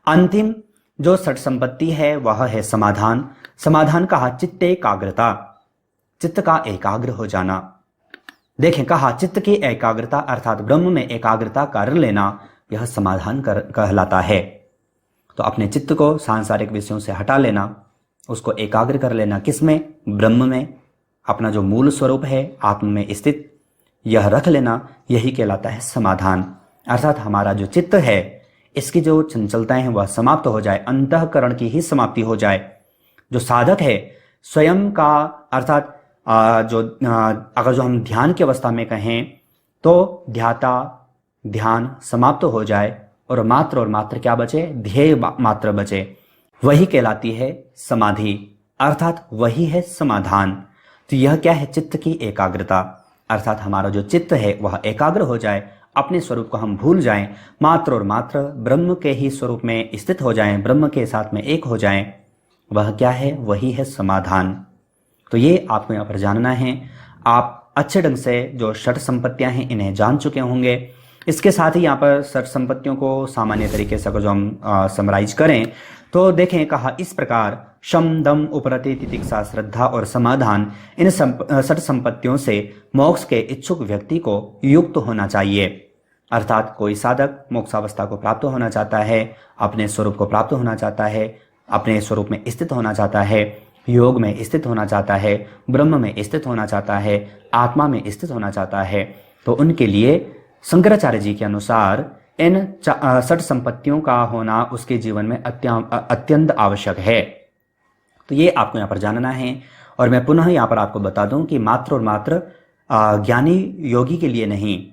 अंतिम जो षट संपत्ति है वह है समाधान। समाधान कहा चित्त एकाग्रता, चित्त का एकाग्र हो जाना। देखें, कहा चित्त की एकाग्रता अर्थात ब्रह्म में एकाग्रता कर लेना, यह समाधान कहलाता है। तो अपने चित्त को सांसारिक विषयों से हटा लेना, उसको एकाग्र कर लेना, किसमें? ब्रह्म में, अपना जो मूल स्वरूप है आत्म में स्थित, यह रख लेना, यही कहलाता है समाधान। अर्थात हमारा जो चित्त है इसकी जो चंचलताएं हैं वह समाप्त हो जाए, अंतःकरण की ही समाप्ति हो जाए। जो साधक है स्वयं का अर्थात अगर जो हम ध्यान की अवस्था में कहें तो ध्यान समाप्त हो जाए और मात्र क्या बचे? ध्येय मात्र बचे, वही कहलाती है समाधि, अर्थात वही है समाधान। तो यह क्या है? चित्त की एकाग्रता, अर्थात हमारा जो चित्त है वह एकाग्र हो जाए, अपने स्वरूप को हम भूल जाएं, मात्र और मात्र ब्रह्म के ही स्वरूप में स्थित हो जाएं, ब्रह्म के साथ में एक हो जाएं, वह क्या है? वही है समाधान। तो ये आपको यहाँ पर जानना है। आप अच्छे ढंग से जो षट संपत्तियां हैं इन्हें जान चुके होंगे। इसके साथ ही यहाँ पर षट संपत्तियों को सामान्य तरीके से अगर जो हम समराइज करें तो देखें, कहा इस प्रकार शम दम उपरति तितिक्षा श्रद्धा और समाधान, इन षट संपत्तियों से मोक्ष के इच्छुक व्यक्ति को युक्त होना चाहिए। अर्थात कोई साधक मोक्षावस्था को प्राप्त होना चाहता है, अपने स्वरूप को प्राप्त होना चाहता है, अपने स्वरूप में स्थित होना चाहता है, योग में स्थित होना चाहता है, ब्रह्म में स्थित होना चाहता है, आत्मा में स्थित होना चाहता है, तो उनके लिए शंकराचार्य जी के अनुसार इन षट संपत्तियों का होना उसके जीवन में अत्यंत आवश्यक है। तो ये आपको यहाँ पर जानना है। और मैं पुनः यहाँ पर आपको बता दूं कि मात्र और मात्र ज्ञानी योगी के लिए नहीं,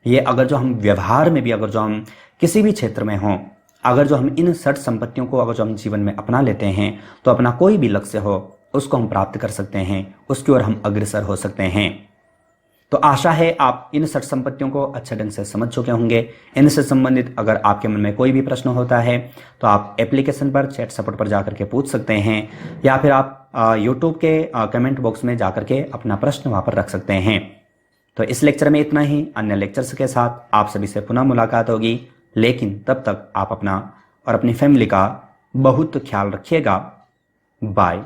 ये अगर जो हम व्यवहार में भी अगर जो हम किसी भी क्षेत्र में हों, अगर जो हम इन षट संपत्तियों को अगर जो हम जीवन में अपना लेते हैं तो अपना कोई भी लक्ष्य हो उसको हम प्राप्त कर सकते हैं, उसकी ओर हम अग्रसर हो सकते हैं। तो आशा है आप इन षट संपत्तियों को अच्छे ढंग से समझ चुके होंगे। इनसे संबंधित अगर आपके मन में कोई भी प्रश्न होता है तो आप एप्लीकेशन पर चैट सपोर्ट पर जाकर के पूछ सकते हैं, या फिर आप यूट्यूब के कमेंट बॉक्स में जाकर के अपना प्रश्न वहां पर रख सकते हैं। तो इस लेक्चर में इतना ही। अन्य लेक्चर्स के साथ आप सभी से पुनः मुलाकात होगी, लेकिन तब तक आप अपना और अपनी फैमिली का बहुत ख्याल रखिएगा। बाय।